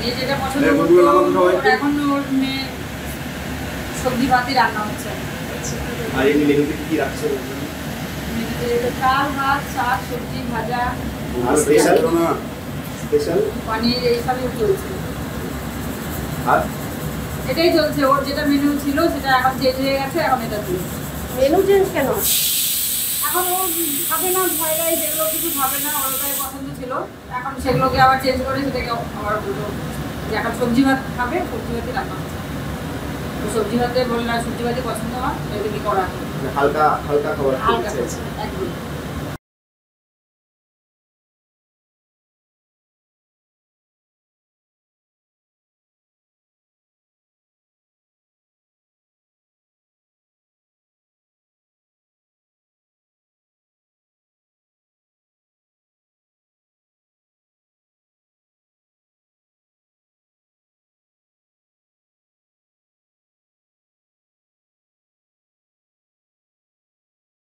যে যেটা পছন্দ করতো এখন ওর মেয়ে সবজি ভাতই রান্না হচ্ছে। আর এই মেনুতে কি রাখছো? চাল ভাত শাক সবজি ভাজা আর স্পেশাল না স্পেশাল পনির এইসবই চলছে। আর এটাই চলছে, ওর যেটা মেনু ছিল সেটা এখন চেঞ্জ হয়ে গেছে, এখন এটা চলছে। মেনু চেঞ্জ কেন? এখন ও খাবে না, ভয়রাই যেগুলো কিছু খাবে না, ওর ওটাই পছন্দ ছিল, এখন সেগুলোকে আবার চেঞ্জ করে সেটাকে আবার বললো যে এখন সবজি ভাত খাবে, সবজি ভাতই রান্না হচ্ছে। তো সবজি ভাতে বললাম সবজি ভাতই পছন্দ হয়, এগুলি করা হালকা হালকা খাবার হালকা একদম।